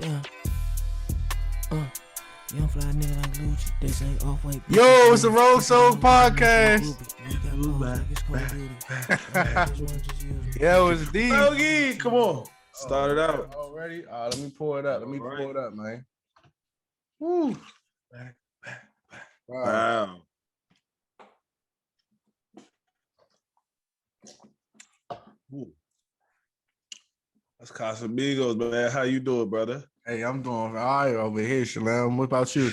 Damn. Young fly nigga like Rouge. They say off white. Yo, it's the Rouge podcast. Yo, it's D. Yogi, come on. Start it out. Already? Let me pull it up. Pull it up, man. Woo. Wow. Ooh. That's Casamigos, man. How you doing, brother? Hey, I'm doing all right over here, Shalem. What about you?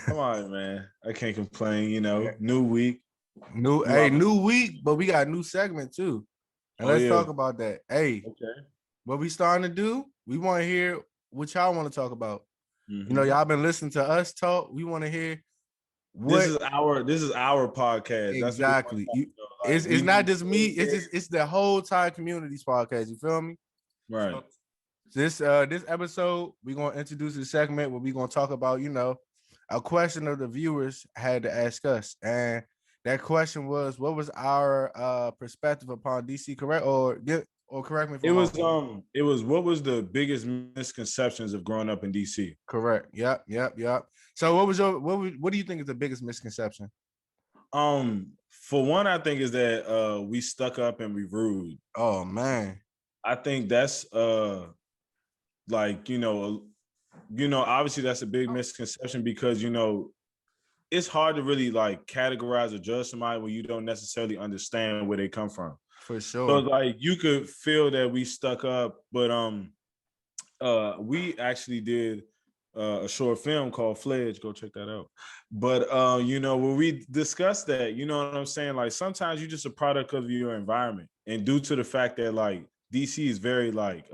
Come on, man. I can't complain, you know. New week. New week, but we got a new segment too. And let's talk about that. Hey, okay. What we starting to do, we want to hear what y'all want to talk about. Mm-hmm. You know, y'all been listening to us talk. We want to hear what this is our podcast. Exactly. That's it's not just me, it's the whole entire community's podcast. You feel me? Right. So this episode, we're gonna introduce a segment where we're gonna talk about, you know, a question of the viewers had to ask us. And that question was, what was our perspective upon DC, correct? Or correct me if I'm wrong. It was what was the biggest misconceptions of growing up in DC? Correct. Yep. So what do you think is the biggest misconception? For one, I think is that we stuck up and we rude. Oh man. I think that's like, obviously that's a big misconception because, it's hard to really like categorize or judge somebody when you don't necessarily understand where they come from. For sure. So like you could feel that we stuck up, but we actually did a short film called Fledge. Go check that out. But when we discussed that, you know what I'm saying? Like sometimes you're just a product of your environment. And due to the fact that like DC is very like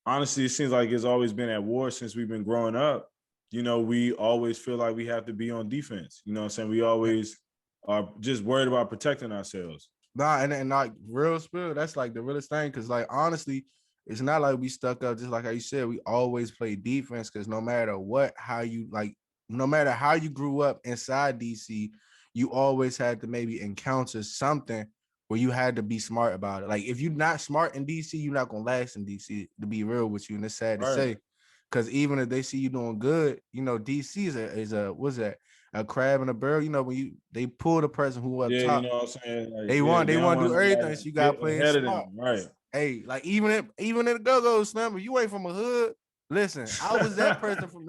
honestly, it seems like it's always been at war since we've been growing up. We always feel like we have to be on defense. You know what I'm saying? We always are just worried about protecting ourselves. Nah, and like real spill, that's like the realest thing. Cause like honestly, it's not like we stuck up, just like how you said, we always play defense because no matter how you grew up inside DC, you always had to maybe encounter something where you had to be smart about it. Like if you're not smart in DC, you're not gonna last in DC, to be real with you. And it's sad to say. Because even if they see you doing good, DC is a what's that? A crab in a barrel. When they pull the person who up top, you know what I'm saying? Like, they want to do everything. So you got to play it smart. Right. Hey, like even in the go-go number, you ain't from a hood. Listen, I was that person from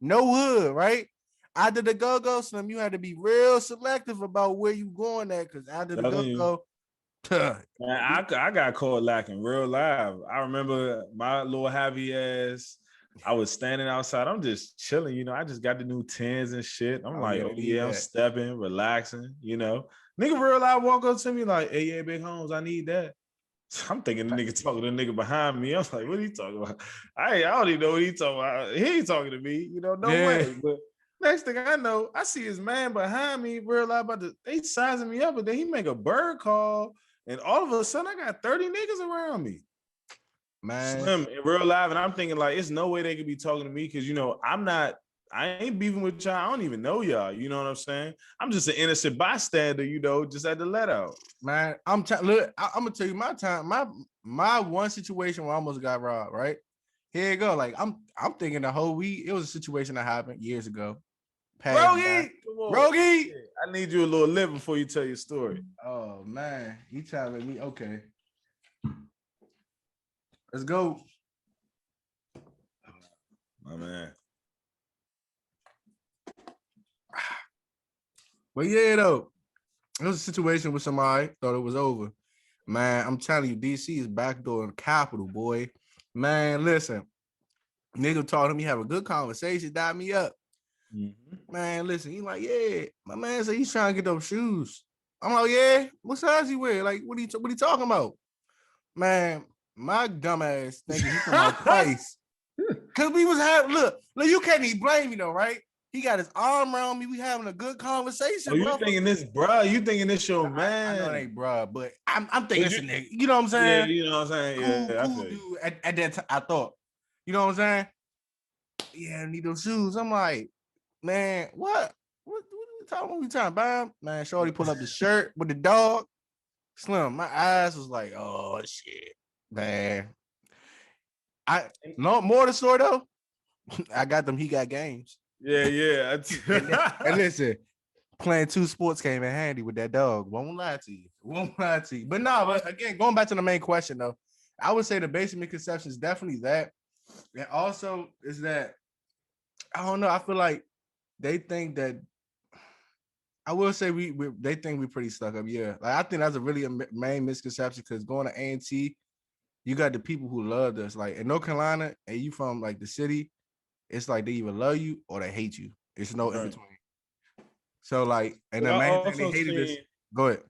no hood, right? After the go-go slum, you had to be real selective about where you going at, because after the go-go, man, I got caught lacking real live. I remember my little heavy ass. I was standing outside. I'm just chilling, I just got the new 10s and shit. I'm I'm stepping, relaxing, Nigga real live walk up to me like, hey, yeah, Big Holmes, I need that. So I'm thinking the nigga talking to the nigga behind me. I was like, what are you talking about? I don't even know what he talking about. He ain't talking to me, no way. But next thing I know, I see his man behind me, real live they sizing me up, but then he make a bird call. And all of a sudden, I got 30 niggas around me. Man. Slim in real life. And I'm thinking, like, it's no way they could be talking to me because, I ain't beefing with y'all. I don't even know y'all. You know what I'm saying? I'm just an innocent bystander, just at the let out. Man, I'm going to tell you my time. My one situation where I almost got robbed, right? Here you go. Like, I'm thinking the whole week, it was a situation that happened years ago. Rogie! Rogie! I need you a little lip before you tell your story. Oh, man. You telling me? Okay. Let's go. My man. But yeah, though, it was a situation with somebody, thought it was over. Man, I'm telling you, DC is backdoor capital, boy. Man, listen. Nigga told him he have a good conversation, dial me up. Mm-hmm. Man, listen, he like, yeah. My man said he's trying to get those shoes. I'm like, yeah, what size he wear? Like, what he talking about? Man, my dumb ass thinking he talking about price. Cause we was having, look, you can't even blame me though, right? He got his arm around me. We having a good conversation. Oh, you thinking this, bro? You thinking this your man? I know it ain't bro, but I'm thinking it's a nigga. You know what I'm saying? Yeah, you know what I'm saying. Cool dude. At that time, I thought. You know what I'm saying? Yeah, I need those shoes. I'm like, man, what? What we talking about? Man, shorty pull up the shirt with the dog. Slim, my eyes was like, oh shit, man. I no more the story though. I got them. He got games. Yeah. And listen, playing 2 sports came in handy with that dog. Won't lie to you. But no, but again, going back to the main question though, I would say the basic misconception is definitely that. And also is that I don't know. I feel like they think that I will say they think we're pretty stuck up. Yeah, like I think that's a really main misconception because going to A&T, you got the people who loved us. Like in North Carolina, and you from like the city, it's like they either love you or they hate you. It's no in between. So like, and But the I main thing they also hated is seen, go ahead.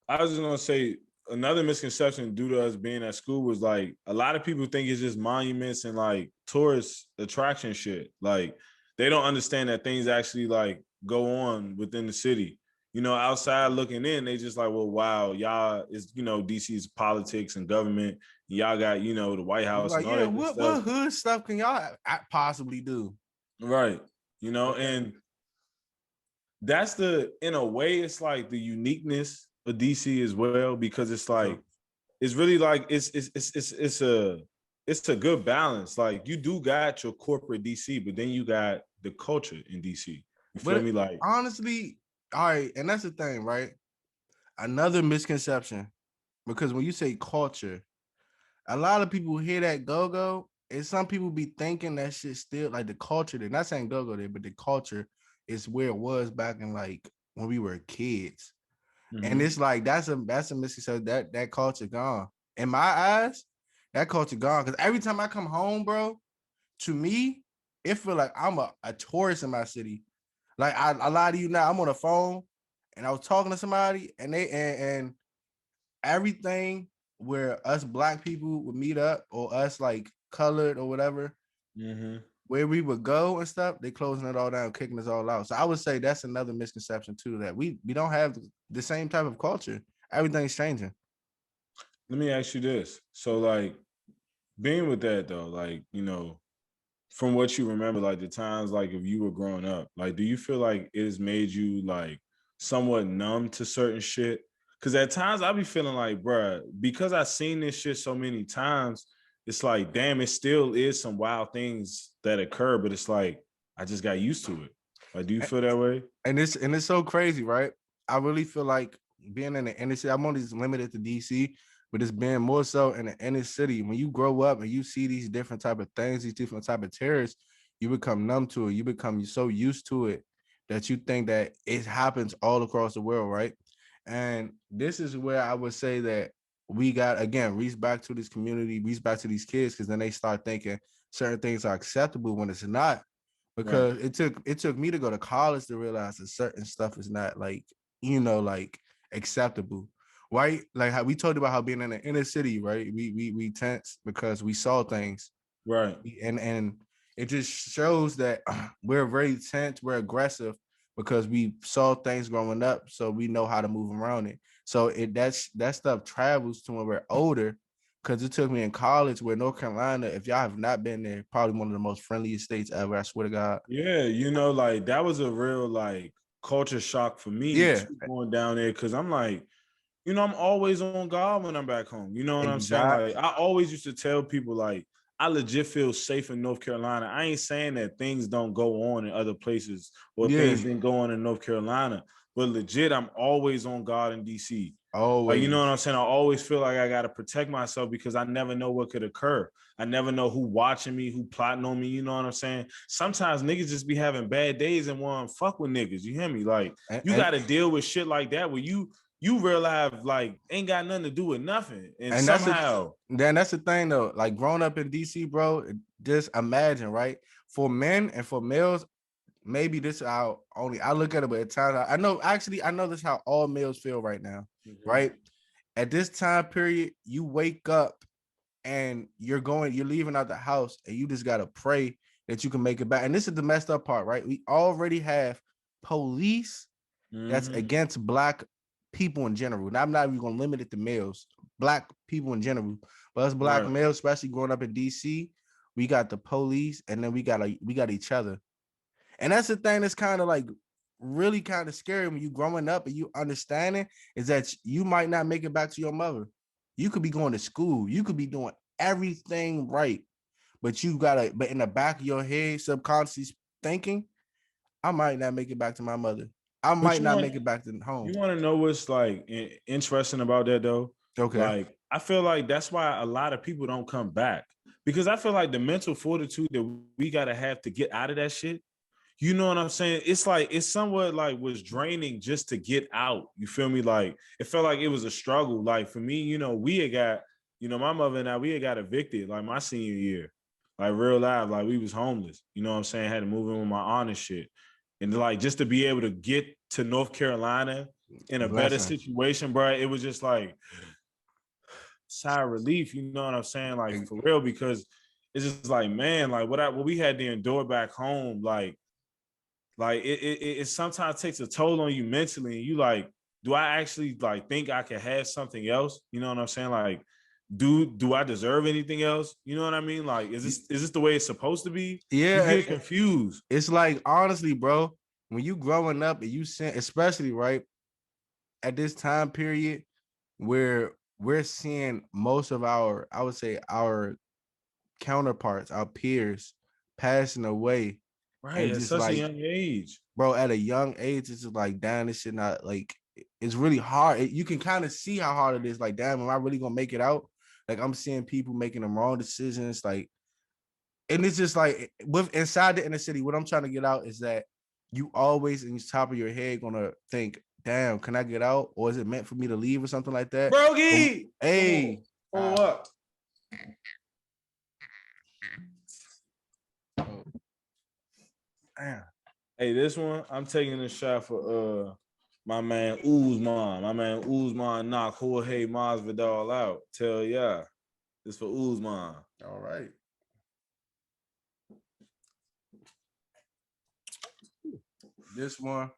I was just gonna say another misconception due to us being at school was like a lot of people think it's just monuments and like tourist attraction shit. Like they don't understand that things actually like go on within the city. You know, outside looking in, they just like, well, wow, y'all is, you know, DC's politics and government. Y'all got, you know, the White House Like, and all yeah, that good what stuff. hood stuff can y'all possibly do? Right. You know, and that's in a way, it's like the uniqueness of DC as well, because it's like, it's really like, it's a good balance. Like you do got your corporate DC, but then you got the culture in DC. You feel me? Like honestly, all right, and that's the thing, right? Another misconception, because when you say culture, a lot of people hear that go-go, and some people be thinking that shit still like the culture. They're not saying go-go there, but the culture is where it was back in like when we were kids. And it's like that's a misconception that culture gone. In my eyes, that culture gone. Because every time I come home, bro, to me, it feel like I'm a tourist in my city. Like I lie to you now, I'm on the phone and I was talking to somebody and they and everything where us black people would meet up or us like colored or whatever, where we would go and stuff, they closing it all down, kicking us all out. So I would say that's another misconception too, that we don't have the same type of culture. Everything's changing. Let me ask you this. So like being with that though, like, you know, from what you remember, like the times like if you were growing up, like do you feel like it has made you like somewhat numb to certain shit? Because at times I be feeling like, bruh, because I've seen this shit so many times, it's like, damn, it still is some wild things that occur, but it's like I just got used to it. Like, do you feel that way? And it's so crazy, right? I really feel like being in the inner city, I'm only limited to DC, but it's being more so in the inner city. When you grow up and you see these different type of things, these different type of terrors, you become numb to it. You become so used to it that you think that it happens all across the world, right? And this is where I would say that we got again reach back to this community, reach back to these kids, because then they start thinking certain things are acceptable when it's not. Because it took me to go to college to realize that certain stuff is not like, like acceptable, right? Like how we told about how being in the inner city, right? We tense because we saw things, Right. And it just shows that we're very tense, we're aggressive because we saw things growing up, so we know how to move around it. So that stuff travels to when we're older. Because it took me in college where North Carolina, if y'all have not been there, probably one of the most friendliest states ever. I swear to God. Yeah, you know, like that was a real like culture shock for me Yeah, too, going down there, because I'm like, you know, I'm always on guard when I'm back home. You know what I'm saying? Like exactly. I always used to tell people like I legit feel safe in North Carolina. I ain't saying that things don't go on in other places or Yeah, things didn't go on in North Carolina, but legit, I'm always on guard in DC. Like, you know what always. I'm saying? I always feel like I gotta protect myself because I never know what could occur. I never know who watching me, who plotting on me. You know what I'm saying? Sometimes niggas just be having bad days and want to fuck with niggas. You hear me? Like you And got to deal with shit like that where you realize like ain't got nothing to do with nothing, and and somehow that's the thing though. Like growing up in DC, bro, just imagine, right? For men and for males, maybe this is how only I look at it, but at times I know actually I know this is how all males feel right now, right? At this time period, you wake up and you're leaving out the house and you just gotta pray that you can make it back. And this is the messed up part, right? We already have police that's against black people in general. And I'm not even gonna limit it to males, black people in general. But us black right, males, especially growing up in DC, we got the police and then we got each other. And that's the thing that's kind of like really kind of scary when you growing up and you understanding is that you might not make it back to your mother. You could be going to school. You could be doing everything right. But but in the back of your head, subconsciously thinking, I might not make it back to my mother. I But might not make it back to home. you want to know what's like interesting about that though? Okay. Like, I feel like that's why a lot of people don't come back, because I feel like the mental fortitude that we gotta have to get out of that shit. You know what I'm saying? It's like it's somewhat like was draining just to get out. You feel me? Like it felt like it was a struggle. Like for me, we had got, my mother and I, we had got evicted like my senior year, like real life. Like we was homeless. You know what I'm saying? Had to move in with my aunt and shit. And like just to be able to get to North Carolina in a better situation, bro, it was just like sigh of relief. You know what I'm saying? Like for real, because it's just like, man, like what we had to endure back home, like it sometimes takes a toll on you mentally, and you like, do I actually like think I can have something else? You know what I'm saying? Like, do I deserve anything else? You know what I mean? Like, is this the way it's supposed to be? Yeah, You get confused. It's like, honestly, bro, when you growing up and you see, especially right at this time period where we're seeing most of our, I would say, our counterparts, our peers passing away. Right, And at just such a like, young age. bro, at a young age, it's just like, damn, this shit not like, it's really hard. You can kind of see how hard it is. Like, damn, am I really gonna make it out? Like, I'm seeing people making the wrong decisions. Like, and it's just like with inside the inner city, what I'm trying to get out is that you always in the top of your head gonna think, damn, can I get out? Or is it meant for me to leave or something like that? Brogy! Hey. Pull up. Damn. Hey, this one, I'm taking a shot for my man Uzman. My man Uzman knock Jorge Masvidal out. Tell ya. This for Uzman. All right. This one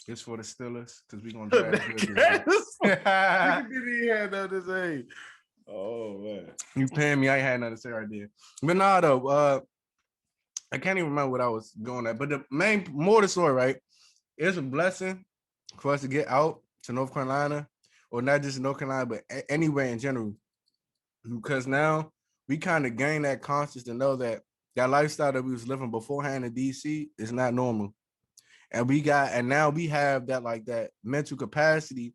is for the Steelers because we're gonna draft good. Oh man. You paying me? I ain't had nothing to say right there. But nah, though, I can't even remember what I was going at. But the main more the story, right? It's a blessing for us to get out to North Carolina, or not just North Carolina, but anywhere in general. Because now we kind of gain that conscience to know that that lifestyle that we was living beforehand in DC is not normal. And now we have that like that mental capacity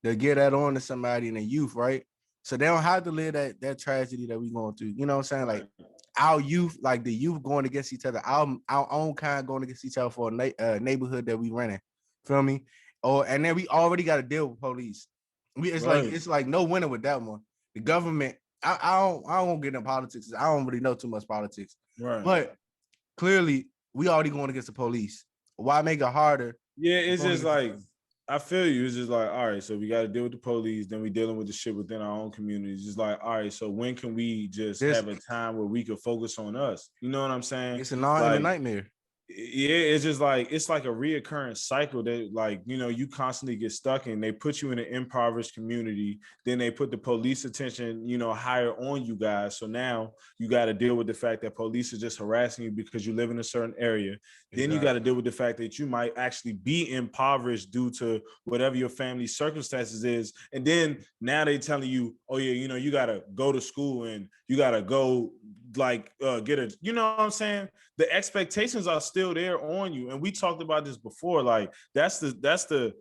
to get that on to somebody in the youth, right? So they don't have to live that tragedy that we going through. You know what I'm saying? Like our youth, like the youth going against each other, our own kind going against each other for a neighborhood that we renting. Feel me? And then we already got to deal with police. It's like no winner with that one. The government, I don't get in politics. I don't really know too much politics. Right. But clearly we already going against the police. Why make it harder? Yeah, it's just like, I feel you. It's just like, all right, so we got to deal with the police, then we dealing with the shit within our own communities. Just like, all right, so when can we just have a time where we could focus on us? You know what I'm saying? It's a nightmare. Yeah, it's just like, it's like a reoccurring cycle that, like, you constantly get stuck in. They put you in an impoverished community, then they put the police attention, higher on you guys. So now you got to deal with the fact that police are just harassing you because you live in a certain area. Then you got to deal with the fact that you might actually be impoverished due to whatever your family's circumstances is. And then now they telling you, oh yeah, you got to go to school and you got to go get a, you know what I'm saying? The expectations are still there on you. And we talked about this before. Like that's the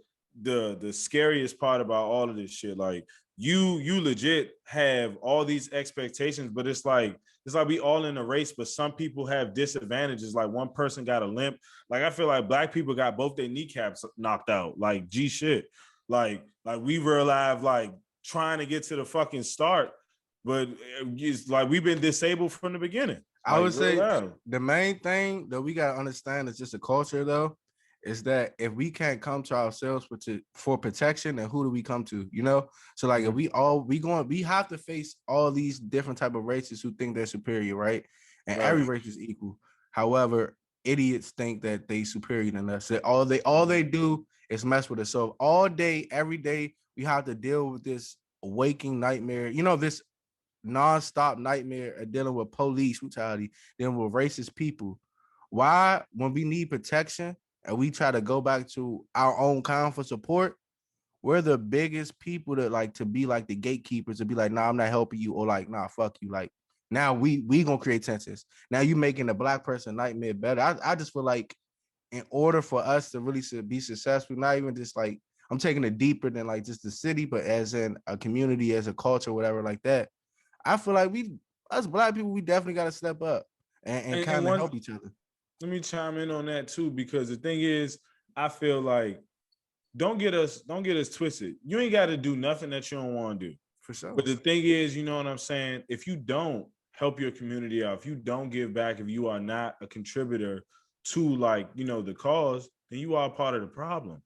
scariest part about all of this shit. Like you legit have all these expectations, but it's like we all in a race, but some people have disadvantages. Like one person got a limp. Like I feel like black people got both their kneecaps knocked out. Like G shit. Like we were alive, like trying to get to the fucking start. But it's like we've been disabled from the beginning. I would say the main thing that we gotta understand is just a culture, though, is that if we can't come to ourselves for protection, then who do we come to? So like if we have to face all these different type of races who think they're superior, right? And every race is equal. However, idiots think that they superior than us. That all they do is mess with us. So all day, every day, we have to deal with this waking nightmare. This non-stop nightmare of dealing with police brutality, dealing with racist people. Why, when we need protection and we try to go back to our own kind for support, we're the biggest people to be like the gatekeepers, to be like, nah, I'm not helping you, or like, nah, fuck you. Like now we gonna create tensions. Now you making the black person nightmare better. I just feel like in order for us to really be successful, not even just like I'm taking it deeper than like just the city, but as in a community, as a culture, whatever like that. I feel like us black people, we definitely got to step up and kind of help each other. Let me chime in on that too, because the thing is, I feel like don't get us twisted. You ain't got to do nothing that you don't want to do. For sure. But the thing is, you know what I'm saying? If you don't help your community out, if you don't give back, if you are not a contributor to like, you know, the cause, then you are part of the problem.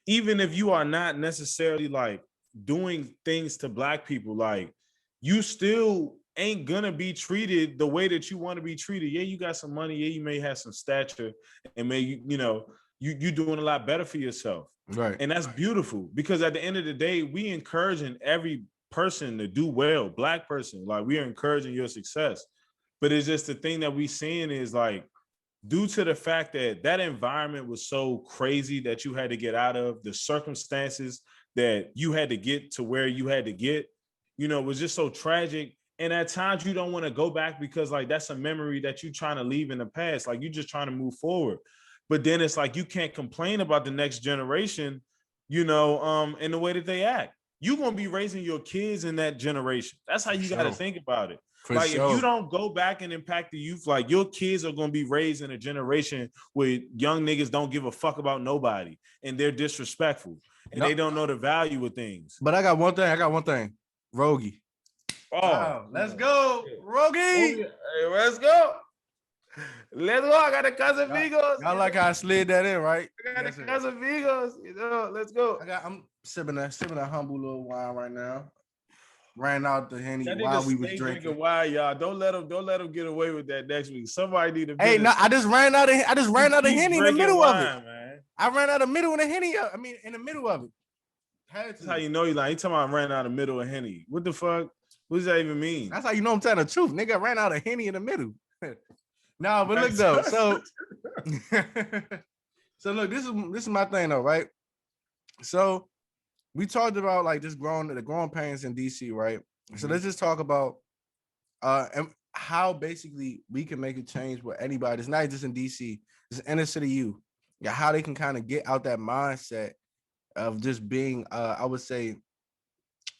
Even if you are not necessarily like doing things to black people, like you still ain't gonna be treated the way that you want to be treated. Yeah, you got some money. Yeah, you may have some stature, and may you know you doing a lot better for yourself. Right. And that's beautiful, because at the end of the day, we encouraging every person to do well. Black person, like we are encouraging your success. But it's just the thing that we seeing is like, due to the fact that that environment was so crazy that you had to get out of, the circumstances that you had to get to where you had to get, you know, was just so tragic. And at times you don't want to go back because like that's a memory that you're trying to leave in the past. Like you're just trying to move forward. But then it's like you can't complain about the next generation, you know, in the way that they act. You're gonna be raising your kids in that generation. That's how you got to think about it. If you don't go back and impact the youth, like your kids are gonna be raised in a generation where young niggas don't give a fuck about nobody and they're disrespectful and they don't know the value of things. But I got one thing. Rogie. Oh, wow. Let's go, Rogie. Hey, let's go. Let's go. I got a cousin Vigos. I like how I slid that in, right? I got a cousin Vigos. You know, let's go. I'm sipping a humble little wine right now. Ran out the Henny while we was drinking. Wine, y'all. Don't let him get away with that next week. Somebody need to. Hey, no, I just ran out of Henny in the middle of it. Man. I ran out of middle of the Henny. I mean, in the middle of it. That's how you know you like. You talking about ran out of middle of Henny? What the fuck? What does that even mean? That's how you know I'm telling the truth. Nigga ran out of Henny in the middle. No, but look though. So, so look, this is my thing though, right? So we talked about like just the growing pains in DC, right? Mm-hmm. So let's just talk about and how basically we can make a change with anybody. It's not just in DC, it's inner city youth. Yeah, how they can kind of get out that mindset of just being I would say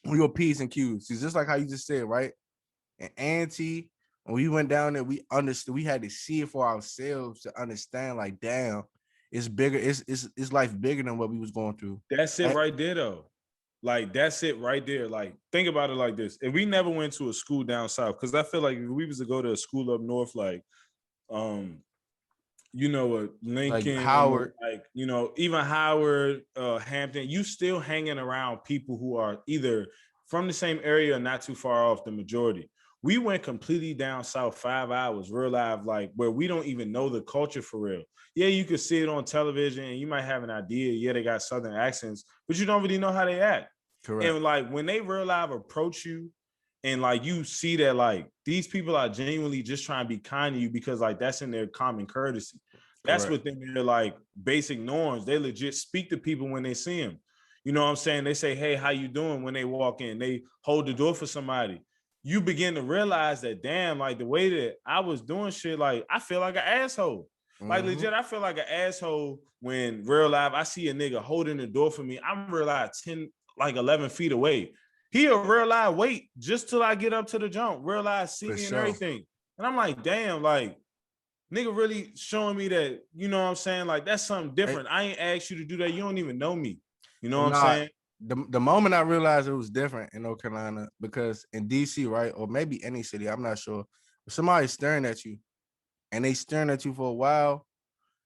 real P's and Q's. It's just like how you just said, right? And Auntie, when we went down there, we understood, we had to see it for ourselves to understand, like, damn, it's bigger, it's life bigger than what we was going through. That's it right there, though. Like, that's it right there. Like, think about it like this. If we never went to a school down south, because I feel like if we was to go to a school up north, like, you know, Lincoln, like Howard, like, you know, even Howard, Hampton, you still hanging around people who are either from the same area or not too far off, the majority. We went completely down south, 5 hours, real live, like where we don't even know the culture for real. Yeah, you could see it on television and you might have an idea. Yeah, they got Southern accents, but you don't really know how they act. Correct. And like when they real live approach you and like you see that like these people are genuinely just trying to be kind to you because like that's in their common courtesy. That's within their like basic norms. They legit speak to people when they see them. You know what I'm saying? They say, hey, how you doing when they walk in? They hold the door for somebody. You begin to realize that, damn, like the way that I was doing shit, like I feel like an asshole. Mm-hmm. Like legit, I feel like an asshole when real life I see a nigga holding the door for me. I'm real life 11 feet away. He a real life wait just till I get up to the jump. Real life see me and everything. And I'm like, damn, like nigga really showing me that, you know what I'm saying? Like that's something different. I ain't asked you to do that. You don't even know me. You know what I'm saying? The moment I realized it was different in North Carolina, because in DC, right, or maybe any city, I'm not sure, if somebody's staring at you and they staring at you for a while,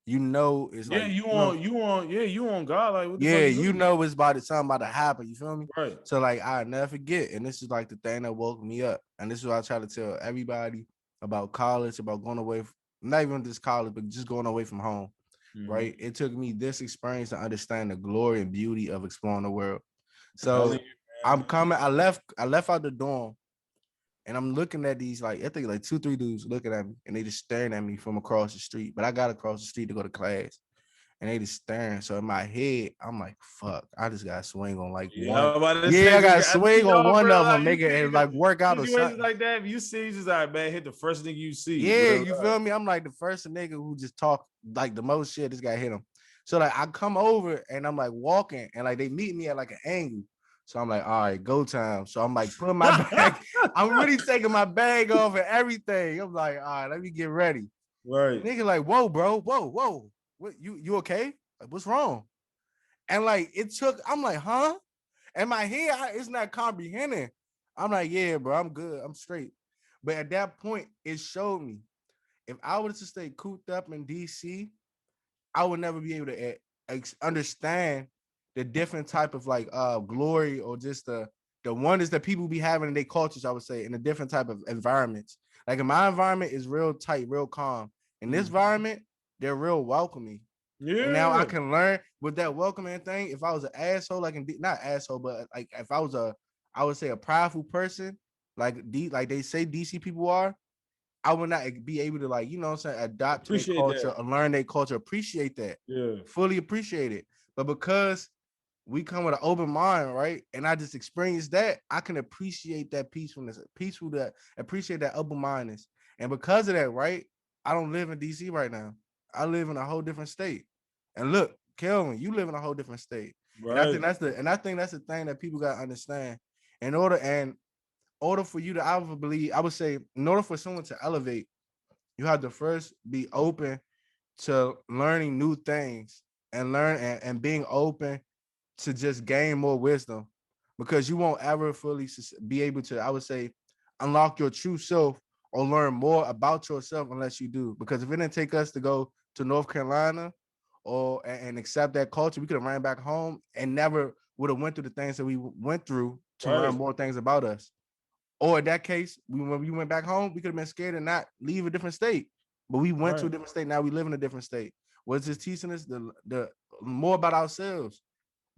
you know it's like you on God, like what the yeah, you know it's something about to happen. You feel me? Right. So like I never forget, and this is like the thing that woke me up, and this is what I try to tell everybody about college, about going away, not even just college, but just going away from home. Mm-hmm. Right. It took me this experience to understand the glory and beauty of exploring the world. So I'm coming. I left out the dorm and I'm looking at these, like, I think like 2-3 dudes looking at me and they just staring at me from across the street. But I got across the street to go to class. and they just staring. So in my head, I'm like, fuck, I just gotta swing on like Yeah, one. I'm about to Yeah, say, I gotta I swing see on y'all, one bro, of them, like, make you it see and like work out or situations something. like that. If you see, just like, man, hit the first thing you see. Yeah, Real you life. feel me? I'm like the first nigga who just talk like the most shit. This guy hit him. So like I come over and I'm like walking and like they meet me at like an angle. So I'm like, all right, go time. So I'm like putting my bag. I'm really taking my bag off and everything. I'm like, all right, let me get ready. Right. Nigga, like, whoa, bro, whoa. What you okay? Like, what's wrong? And like it took, I'm like, huh? And my head, it's not comprehending. I'm like, yeah, bro, I'm good. I'm straight. But at that point, it showed me if I was to stay cooped up in DC, I would never be able to understand the different type of like glory or just the wonders that people be having in their cultures, I would say, in a different type of environments. Like in my environment is real tight, real calm. In this environment, they're real welcoming. Yeah. And now I can learn with that welcoming thing. If I was an asshole, like not asshole, but like if I was I would say a prideful person, like they say DC people are, I would not be able to like, you know what I'm saying, adapt to their culture or learn their culture, appreciate that. Yeah. Fully appreciate it. But because we come with an open mind, right? And I just experienced that, I can appreciate that peacefulness, appreciate that open mindedness. And because of that, right? I don't live in DC right now. I live in a whole different state. And look, Kelvin, you live in a whole different state. Right. And I think that's the thing that people gotta understand. In order for you to, I would say, in order for someone to elevate, you have to first be open to learning new things and and being open to just gain more wisdom, because you won't ever fully be able to, I would say, unlock your true self or learn more about yourself unless you do. Because if it didn't take us to go to North Carolina and accept that culture, we could have ran back home and never would have went through the things that we went through to learn more things about us. Or in that case, when we went back home, we could have been scared and not leave a different state. But we went to a different state. Now we live in a different state. What's just teaching us the more about ourselves,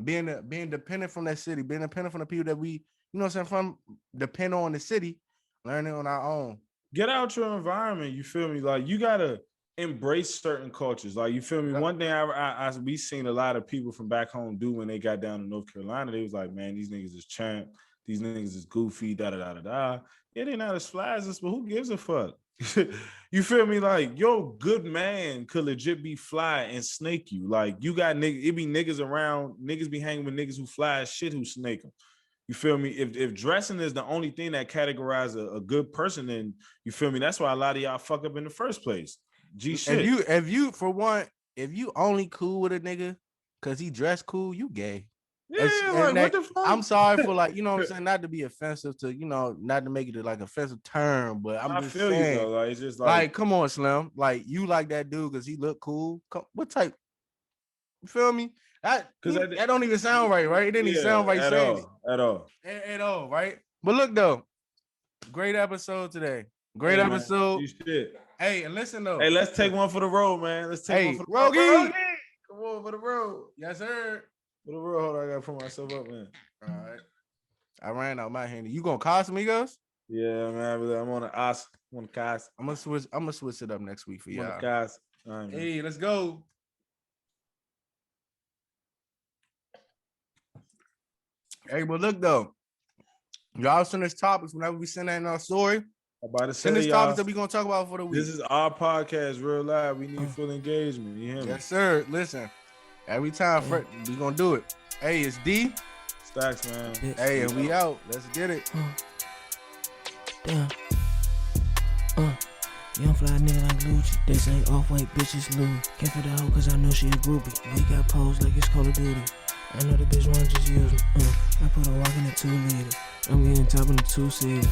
being dependent from that city, being dependent from the people that we, you know what I'm saying, from depend on the city, learning on our own. Get out your environment. You feel me? Like you gotta embrace certain cultures. Like you feel me? One thing we seen a lot of people from back home do when they got down to North Carolina, they was like, man, these niggas is champ. These niggas is goofy, da. Yeah, they not as fly as us, but who gives a fuck? You feel me? Like, your good man could legit be fly and snake you. Like, you got niggas, it be niggas around, niggas be hanging with niggas who fly as shit who snake them. You feel me? If dressing is the only thing that categorizes a good person, then you feel me? That's why a lot of y'all fuck up in the first place. G shit. If you only cool with a nigga because he dressed cool, you gay. Yeah, like what the fuck? I'm sorry for, like, you know what I'm saying, not to be offensive to, you know, not to make it like offensive term, but I'm just saying, you though, like, it's just like, come on, Slim, like, you like that dude because he look cool. What type? You feel me? That don't even sound right? It didn't even sound right saying it at all, right? But look though, great episode today. Great episode. Shit. Hey, and listen though. Hey, let's take one for the road, man. Let's take one for the road. Rogie. Come on for the road. Yes, sir. For the road. Hold on, I gotta put myself up, man. All right. I ran out my handy. You gonna cost amigos? Yeah, man. I'm on the ass. I'm on the cast. I'm gonna switch it up next week for y'all. On the cast. Right, hey, let's go. Hey, but look though, y'all send us topics whenever we send that in our story. About to send us topics that we gonna talk about for the week. This is our podcast, real live. We need full engagement. You hear me? Yes, sir. Listen, every time we gonna do it. Hey, it's D. Stacks, man. Hey, and we out. Let's get it. Damn. Young fly nigga like Rouge. They say off-white bitches Louis. Can't for the hoe cause I know she a groupie. We got posed like it's Call of Duty. I know the bitch wanna just use me. I put a walk in the 2 liter. I'm getting top in the 2-seater.